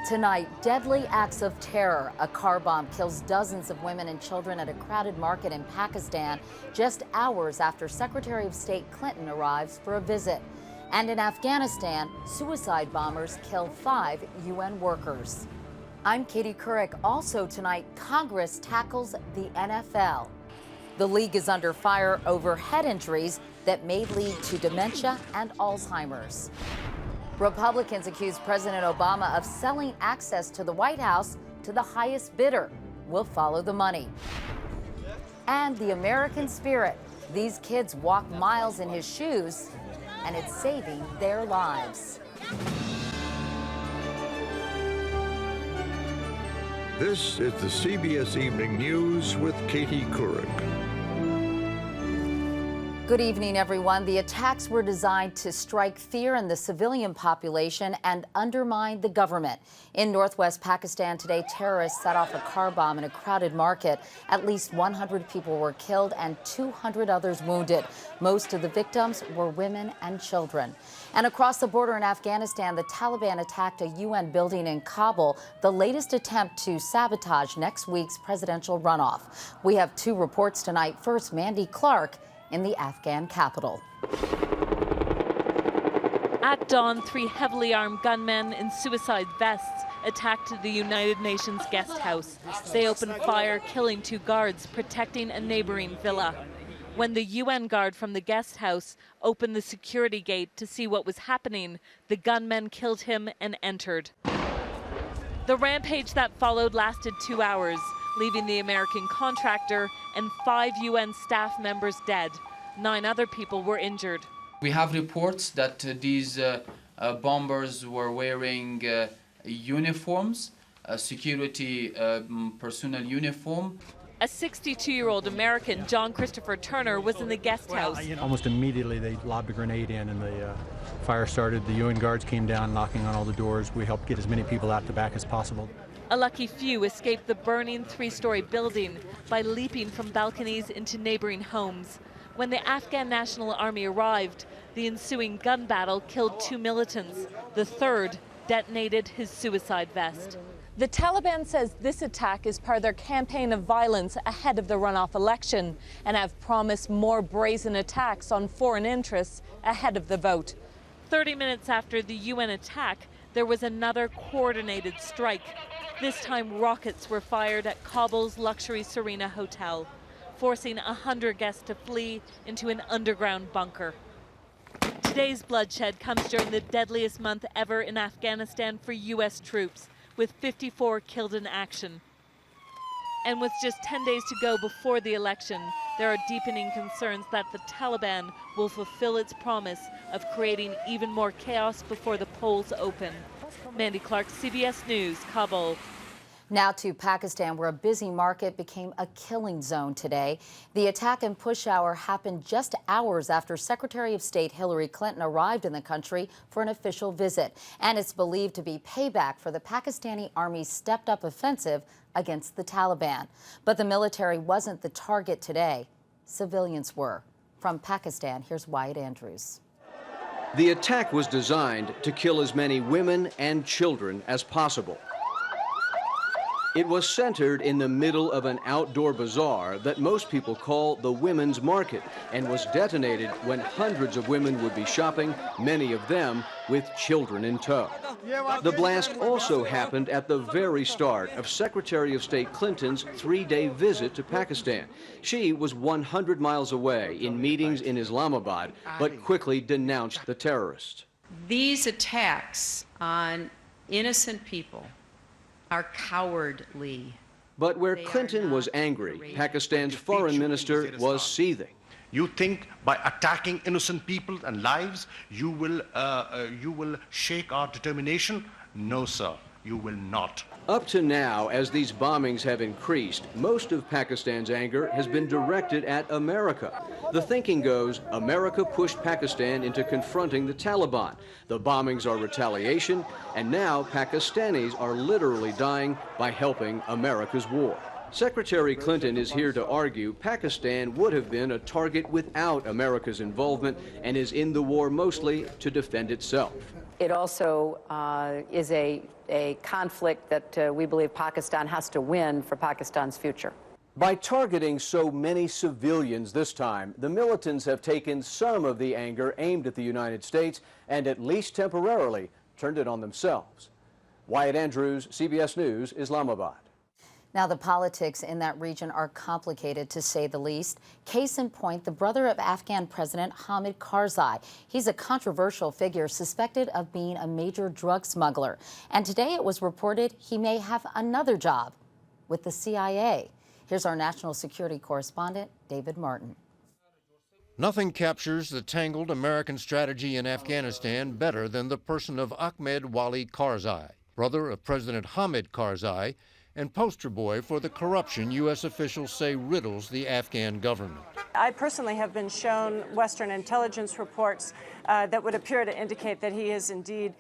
Tonight, deadly acts of terror. A car bomb kills dozens of women and children at a crowded market in Pakistan just hours after Secretary of State Clinton arrives for a visit. And in Afghanistan, suicide bombers kill 5 UN workers. I'm Katie Couric. Also tonight, Congress tackles the NFL. The league is under fire over head injuries that may lead to dementia and Alzheimer's. Republicans accuse President Obama of selling access to the White House to the highest bidder. We'll follow the money. And the American spirit. These kids walk miles in his shoes, and it's saving their lives. This is the CBS Evening News with Katie Couric. Good evening, everyone. The attacks were designed to strike fear in the civilian population and undermine the government. In northwest Pakistan today, terrorists set off a car bomb in a crowded market. At least 100 people were killed and 200 others wounded. Most of the victims were women and children. And across the border in Afghanistan, the Taliban attacked a UN building in Kabul, the latest attempt to sabotage next week's presidential runoff. We have 2 reports tonight. First, Mandy Clark in the Afghan capital. At dawn, 3 heavily armed gunmen in suicide vests attacked the United Nations guest house. They opened fire, killing 2 guards protecting a neighboring villa. When the UN guard from the guest house opened the security gate to see what was happening, the gunmen killed him and entered. The rampage that followed lasted 2 hours, leaving the American contractor and 5 UN staff members dead. 9 other people were injured. We have reports that these bombers were wearing uniforms, security personnel uniform. A 62-year-old American, John Christopher Turner, was in the guest house. Almost immediately they lobbed a grenade in and the fire started. The UN guards came down knocking on all the doors. We helped get as many people out the back as possible. A lucky few escaped the burning 3-story building by leaping from balconies into neighboring homes. When the Afghan National Army arrived, the ensuing gun battle killed 2 militants. The third detonated his suicide vest. The Taliban says this attack is part of their campaign of violence ahead of the runoff election and have promised more brazen attacks on foreign interests ahead of the vote. 30 minutes after the UN attack, there was another coordinated strike. This time, rockets were fired at Kabul's luxury Serena Hotel, forcing 100 guests to flee into an underground bunker. Today's bloodshed comes during the deadliest month ever in Afghanistan for U.S. troops, with 54 killed in action. And with just 10 days to go before the election, there are deepening concerns that the Taliban will fulfill its promise of creating even more chaos before the polls open. Mandy Clark, CBS News, Kabul. Now to Pakistan, where a busy market became a killing zone today. The attack in Peshawar happened just hours after Secretary of State Hillary Clinton arrived in the country for an official visit. And it's believed to be payback for the Pakistani Army's stepped-up offensive against the Taliban. But the military wasn't the target today. Civilians were. From Pakistan, here's Wyatt Andrews. The attack was designed to kill as many women and children as possible. It was centered in the middle of an outdoor bazaar that most people call the women's market and was detonated when hundreds of women would be shopping, many of them with children in tow. The blast also happened at the very start of Secretary of State Clinton's 3-day visit to Pakistan. She was 100 miles away in meetings in Islamabad, but quickly denounced the terrorists. These attacks on innocent people are cowardly. But where Clinton was angry, Pakistan's foreign minister was seething. You think by attacking innocent people and lives, you will shake our determination? No, sir, you will not. Up to now, as these bombings have increased, most of Pakistan's anger has been directed at America. The thinking goes, America pushed Pakistan into confronting the Taliban. The bombings are retaliation, and now Pakistanis are literally dying by helping America's war. Secretary Clinton is here to argue Pakistan would have been a target without America's involvement and is in the war mostly to defend itself. It also is a conflict that we believe Pakistan has to win for Pakistan's future. By targeting so many civilians this time, the militants have taken some of the anger aimed at the United States and, at least temporarily, turned it on themselves. Wyatt Andrews, CBS News, Islamabad. Now, the politics in that region are complicated, to say the least. Case in point, the brother of Afghan President Hamid Karzai. He's a controversial figure suspected of being a major drug smuggler. And today it was reported he may have another job with the CIA. Here's our national security correspondent, David Martin. Nothing captures the tangled American strategy in Afghanistan better than the person of Ahmed Wali Karzai, brother of President Hamid Karzai, and poster boy for the corruption U.S. officials say riddles the Afghan government. I personally have been shown Western intelligence reports that would appear to indicate that he is indeed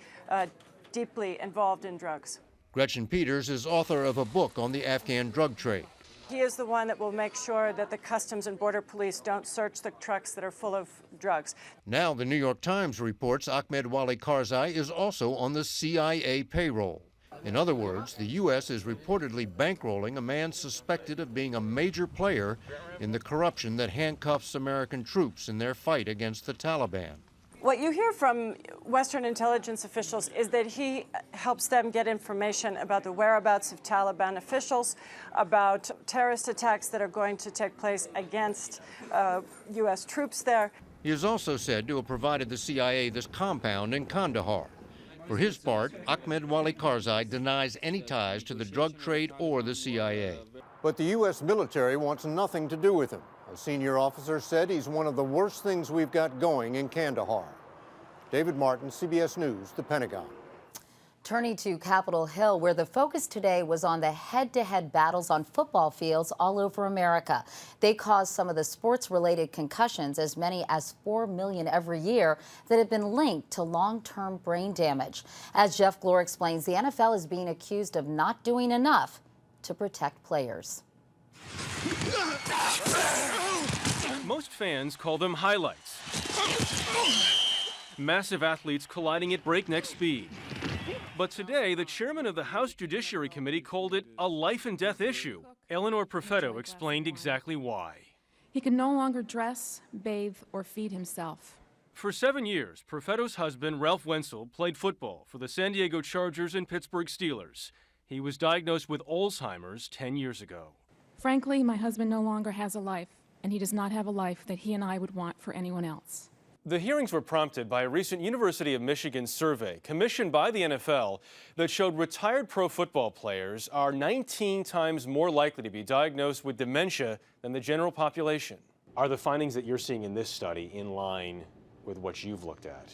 deeply involved in drugs. Gretchen Peters is author of a book on the Afghan drug trade. He is the one that will make sure that the Customs and Border Police don't search the trucks that are full of drugs. Now the New York Times reports Ahmed Wali Karzai is also on the CIA payroll. In other words, the U.S. is reportedly bankrolling a man suspected of being a major player in the corruption that handcuffs American troops in their fight against the Taliban. What you hear from Western intelligence officials is that he helps them get information about the whereabouts of Taliban officials, about terrorist attacks that are going to take place against U.S. troops there. He is also said to have provided the CIA this compound in Kandahar. For his part, Ahmed Wali Karzai denies any ties to the drug trade or the CIA. But the U.S. military wants nothing to do with him. A senior officer said he's one of the worst things we've got going in Kandahar. David Martin, CBS News, The Pentagon. Turning to Capitol Hill, where the focus today was on the head-to-head battles on football fields all over America. They caused some of the sports-related concussions, as many as 4 million every year, that have been linked to long-term brain damage. As Jeff Glor explains, the NFL is being accused of not doing enough to protect players. Most fans call them highlights. Massive athletes colliding at breakneck speed. But today, the chairman of the House Judiciary Committee called it a life and death issue. Eleanor Perfetto explained exactly why. He can no longer dress, bathe, or feed himself. For 7 years, Perfetto's husband, Ralph Wenzel, played football for the San Diego Chargers and Pittsburgh Steelers. He was diagnosed with Alzheimer's 10 years ago. Frankly, my husband no longer has a life, and he does not have a life that he and I would want for anyone else. The hearings were prompted by a recent University of Michigan survey commissioned by the NFL that showed retired pro football players are 19 times more likely to be diagnosed with dementia than the general population. Are the findings that you're seeing in this study in line with what you've looked at?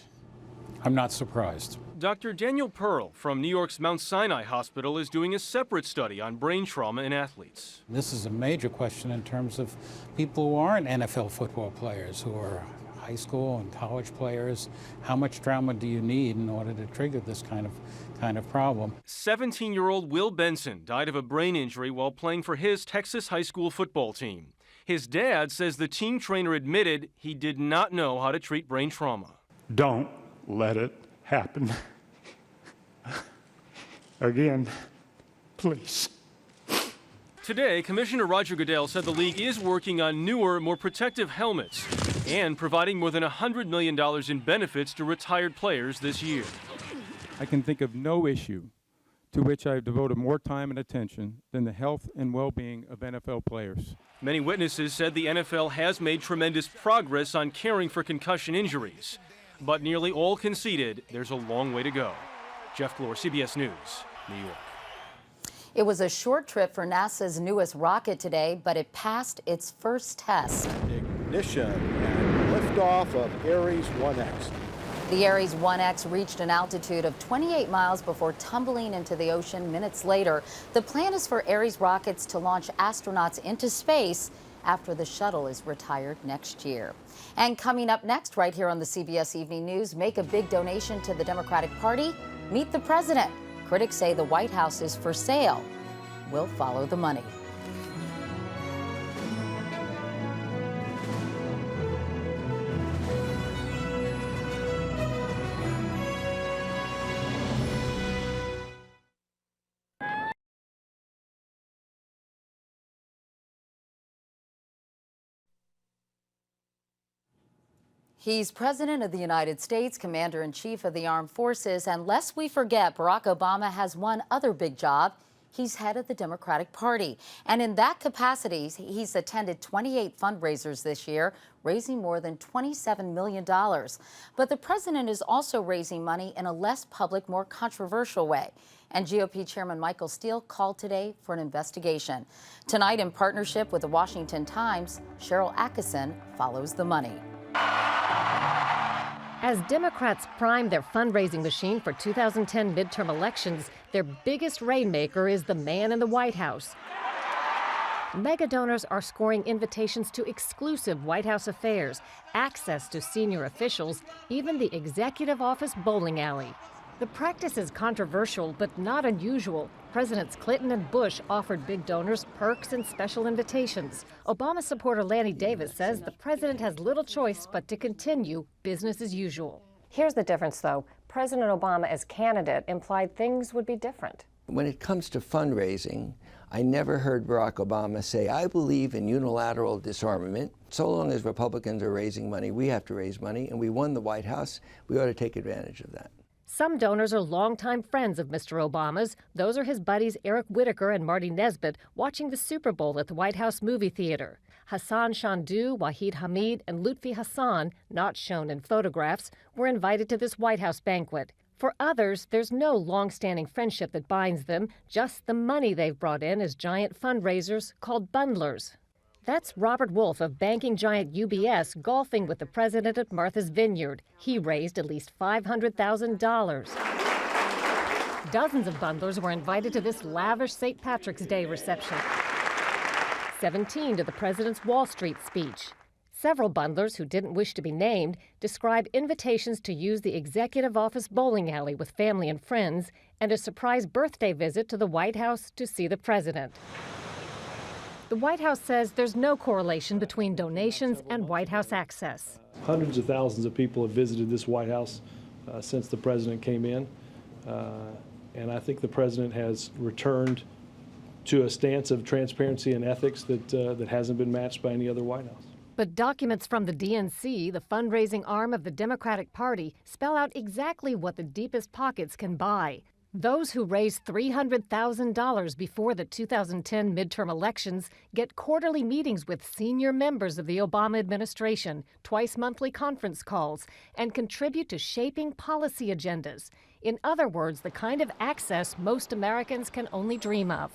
I'm not surprised. Dr. Daniel Pearl from New York's Mount Sinai Hospital is doing a separate study on brain trauma in athletes. This is a major question in terms of people who aren't NFL football players, who are high school and college players. How much trauma do you need in order to trigger this kind of problem? 17-year-old Will Benson died of a brain injury while playing for his Texas high school football team. His dad says the team trainer admitted he did not know how to treat brain trauma. Don't let it happen again, please. Today, Commissioner Roger Goodell said the league is working on newer, more protective helmets and providing more than $100 million in benefits to retired players this year. I can think of no issue to which I've devoted more time and attention than the health and well-being of NFL players. Many witnesses said the NFL has made tremendous progress on caring for concussion injuries, but nearly all conceded there's a long way to go. Jeff Glor, CBS News, New York. It was a short trip for NASA's newest rocket today, but it passed its first test. Ignition and liftoff of Ares 1X. The Ares 1X reached an altitude of 28 miles before tumbling into the ocean minutes later. The plan is for Ares rockets to launch astronauts into space after the shuttle is retired next year. And coming up next, right here on the CBS Evening News, make a big donation to the Democratic Party, meet the president. Critics say the White House is for sale. We'll follow the money. He's President of the United States, Commander-in-Chief of the Armed Forces, and lest we forget, Barack Obama has one other big job. He's head of the Democratic Party. And in that capacity, he's attended 28 fundraisers this year, raising more than $27 million. But the president is also raising money in a less public, more controversial way. And GOP Chairman Michael Steele called today for an investigation. Tonight, in partnership with the Washington Times, Sharyl Attkisson follows the money. As Democrats prime their fundraising machine for 2010 midterm elections, their biggest rainmaker is the man in the White House. Mega donors are scoring invitations to exclusive White House affairs, access to senior officials, even the executive office bowling alley. The practice is controversial, but not unusual. Presidents Clinton and Bush offered big donors perks and special invitations. Obama supporter Lanny Davis says the president has little choice but to continue business as usual. Here's the difference, though. President Obama, as candidate, implied things would be different. When it comes to fundraising, I never heard Barack Obama say, I believe in unilateral disarmament. So long as Republicans are raising money, we have to raise money, and we won the White House. We ought to take advantage of that. Some donors are longtime friends of Mr. Obama's. Those are his buddies Eric Whitaker and Marty Nesbitt watching the Super Bowl at the White House movie theater. Hassan Chandu, Wahid Hamid, and Lutfi Hassan, not shown in photographs, were invited to this White House banquet. For others, there's no long-standing friendship that binds them, just the money they've brought in as giant fundraisers called bundlers. That's Robert Wolf of banking giant UBS golfing with the president at Martha's Vineyard. He raised at least $500,000. Dozens of bundlers were invited to this lavish St. Patrick's Day reception. 17 to the president's Wall Street speech. Several bundlers who didn't wish to be named described invitations to use the executive office bowling alley with family and friends and a surprise birthday visit to the White House to see the president. The White House says there's no correlation between donations and White House access. Hundreds of thousands of people have visited this White House since the president came in, and I think the president has returned to a stance of transparency and ethics that hasn't been matched by any other White House. But documents from the DNC, the fundraising arm of the Democratic Party, spell out exactly what the deepest pockets can buy. Those who raise $300,000 before the 2010 midterm elections get quarterly meetings with senior members of the Obama administration, twice-monthly conference calls, and contribute to shaping policy agendas. In other words, the kind of access most Americans can only dream of.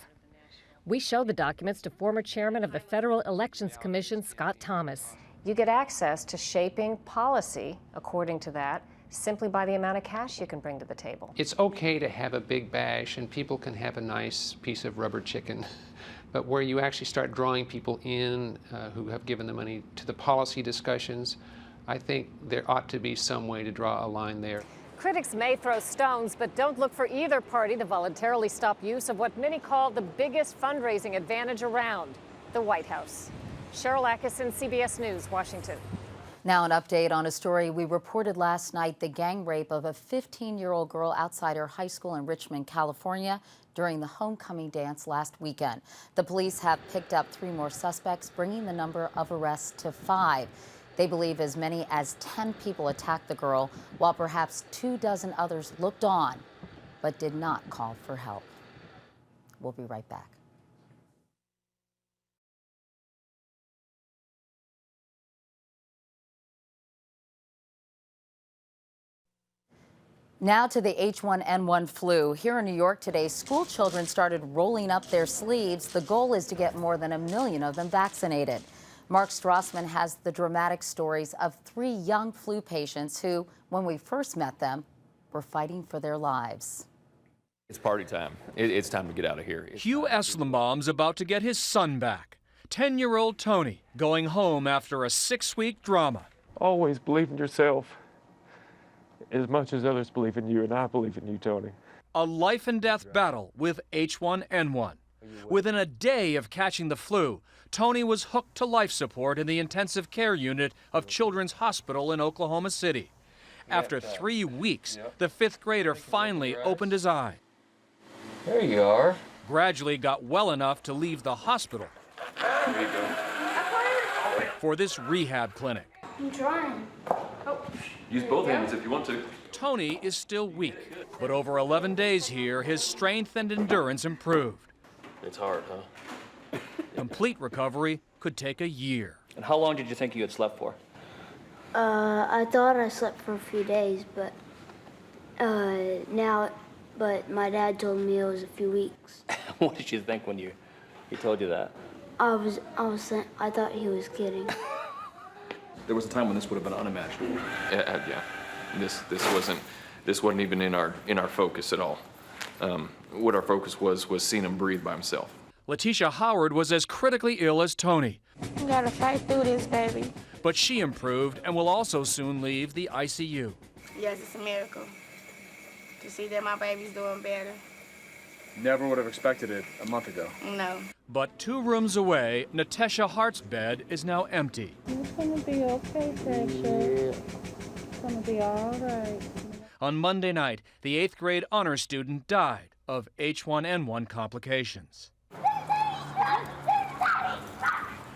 We show the documents to former chairman of the Federal Elections Commission, Scott Thomas. You get access to shaping policy, according to that, simply by the amount of cash you can bring to the table. It's okay to have a big bash and people can have a nice piece of rubber chicken, but where you actually start drawing people in who have given the money to the policy discussions, I think there ought to be some way to draw a line there. Critics may throw stones, but don't look for either party to voluntarily stop use of what many call the biggest fundraising advantage around, the White House. Sharyl Attkisson, CBS News, Washington. Now an update on a story we reported last night, the gang rape of a 15-year-old girl outside her high school in Richmond, California during the homecoming dance last weekend. The police have picked up 3 more suspects, bringing the number of arrests to 5. They believe as many as 10 people attacked the girl, while perhaps 24 others looked on, but did not call for help. We'll be right back. Now to the H1N1 flu. Here in New York today, school children started rolling up their sleeves. The goal is to get more than 1 million of them vaccinated. Mark Strassman has the dramatic stories of 3 young flu patients who, when we first met them, were fighting for their lives. It's party time. It's time to get out of here. Hugh Eslenbaum's about to get his son back. 10-year-old Tony going home after a 6-week drama. Always believe in yourself as much as others believe in you, and I believe in you, Tony. A life and death battle with H1N1. Within a day of catching the flu, Tony was hooked to life support in the intensive care unit of Children's Hospital in Oklahoma City. After 3 weeks, the 5th grader finally opened his eye. There you are. Gradually got well enough to leave the hospital for this rehab clinic. I'm trying. Use both hands if you want to. Tony is still weak, but over 11 days here, his strength and endurance improved. It's hard, huh? Complete recovery could take a year. And how long did you think you had slept for? I thought I slept for a few days, but but my dad told me it was a few weeks. What did you think when he told you that? I thought he was kidding. There was a time when this would have been unimaginable. Yeah. This wasn't even in our focus at all. What our focus was seeing him breathe by himself. Letitia Howard was as critically ill as Tony. You gotta fight through this, baby. But she improved and will also soon leave the ICU. Yes, it's a miracle to see that my baby's doing better. Never would have expected it a month ago. No. But 2 rooms away, Natasha Hart's bed is now empty. It's gonna be okay, precious. It's gonna be all right. On Monday night, the 8th grade honor student died of H1N1 complications.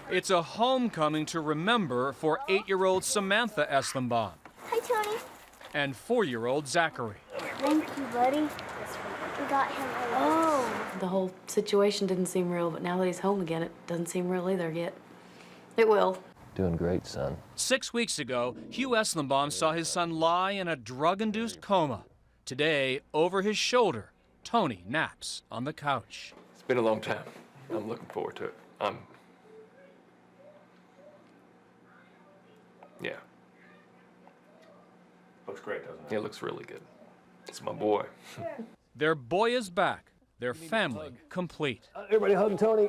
It's a homecoming to remember for 8-year-old Samantha Eslenbaum. Hi, Tony. And 4-year-old Zachary. Thank you, buddy. We got him. Oh. The whole situation didn't seem real, but now that he's home again, it doesn't seem real either yet. It will. Doing great, son. 6 weeks ago, Hugh Eslenbaum saw his son lie in a drug-induced coma. Today, over his shoulder, Tony naps on the couch. It's been a long time. I'm looking forward to it. Yeah. Looks great, doesn't it? It looks really good. It's my boy. Their boy is back, their family complete. Everybody hug Tony.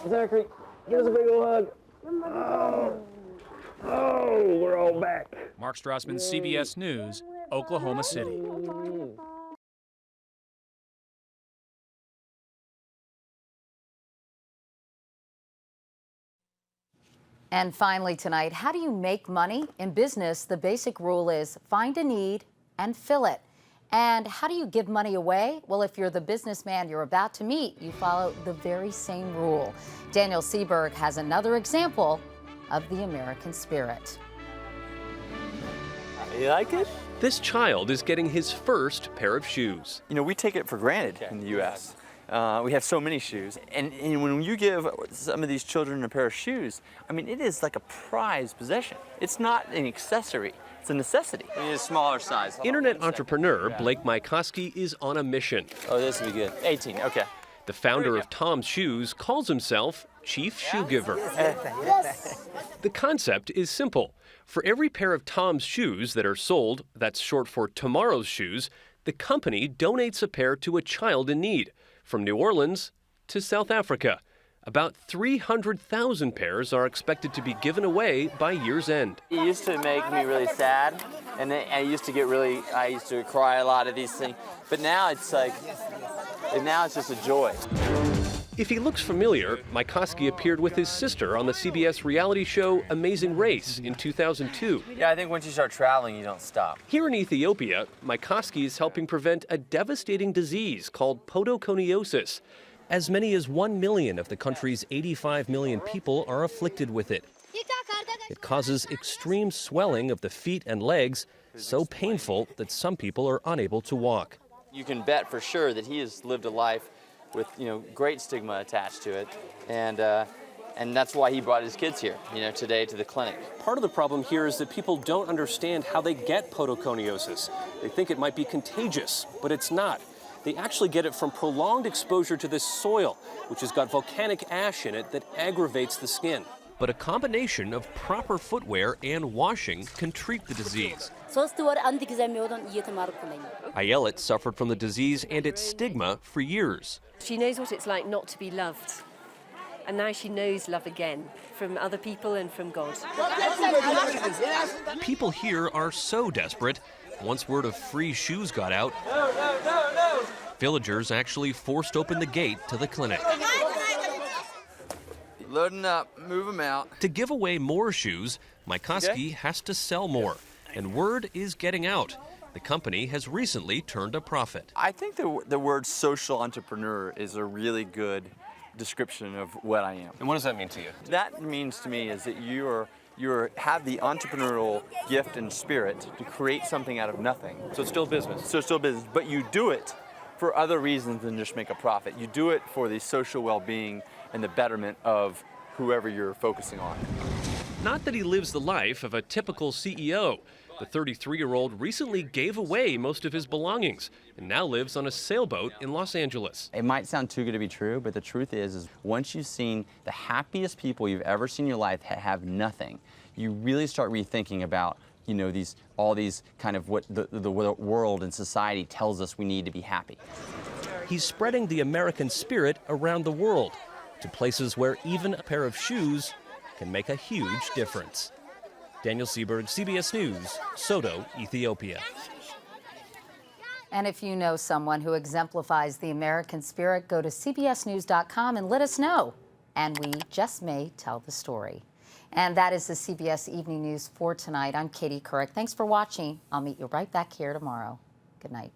Zachary, give us a big old hug. Oh, we're all back. Mark Strassman, CBS News, Oklahoma City. And finally tonight, how do you make money? In business, the basic rule is find a need and fill it. And how do you give money away? Well, if you're the businessman you're about to meet, you follow the very same rule. Daniel Seberg has another example of the American spirit. You like it? This child is getting his first pair of shoes. You know, we take it for granted in the U.S. We have so many shoes. And when you give some of these children a pair of shoes, I mean, it is like a prized possession. It's not an accessory. It's a necessity. We need a smaller size. Internet entrepreneur Blake Mykoski is on a mission. Oh, this would be good. 18, okay. The founder of Tom's Shoes calls himself Chief Shoe Giver. Yes. The concept is simple. For every pair of Tom's shoes that are sold, that's short for tomorrow's shoes, the company donates a pair to a child in need, from New Orleans to South Africa. About 300,000 pairs are expected to be given away by year's end. It used to make me really sad, and I used to cry a lot of these things. But now it's just a joy. If he looks familiar, Mykoski appeared with his sister on the CBS reality show Amazing Race in 2002. Yeah, I think once you start traveling, you don't stop. Here in Ethiopia, Mykoski is helping prevent a devastating disease called podoconiosis. As many as 1 million of the country's 85 million people are afflicted with it. It causes extreme swelling of the feet and legs, so painful that some people are unable to walk. You can bet for sure that he has lived a life with, great stigma attached to it, and that's why he brought his kids here, today to the clinic. Part of the problem here is that people don't understand how they get podoconiosis. They think it might be contagious, but it's not. They actually get it from prolonged exposure to this soil, which has got volcanic ash in it that aggravates the skin. But a combination of proper footwear and washing can treat the disease. Ayelet suffered from the disease and its stigma for years. She knows what it's like not to be loved. And now she knows love again, from other people and from God. People here are so desperate. Once word of free shoes got out, villagers actually forced open the gate to the clinic. Loading up, move them out. To give away more shoes, Mykoski has to sell more, and word is getting out. The company has recently turned a profit. I think the word social entrepreneur is a really good description of what I am. And what does that mean to you? That means to me is that you are You have the entrepreneurial gift and spirit to create something out of nothing. So it's still business. So it's still business, but you do it for other reasons than just make a profit. You do it for the social well-being and the betterment of whoever you're focusing on. Not that he lives the life of a typical CEO. The 33-year-old recently gave away most of his belongings and now lives on a sailboat in Los Angeles. It might sound too good to be true, but the truth is once you've seen the happiest people you've ever seen in your life have nothing, you really start rethinking about, you know, all these kind of what the world and society tells us we need to be happy. He's spreading the American spirit around the world to places where even a pair of shoes can make a huge difference. Daniel Seberg, CBS News, Soto, Ethiopia. And if you know someone who exemplifies the American spirit, go to cbsnews.com and let us know. And we just may tell the story. And that is the CBS Evening News for tonight. I'm Katie Couric. Thanks for watching. I'll meet you right back here tomorrow. Good night.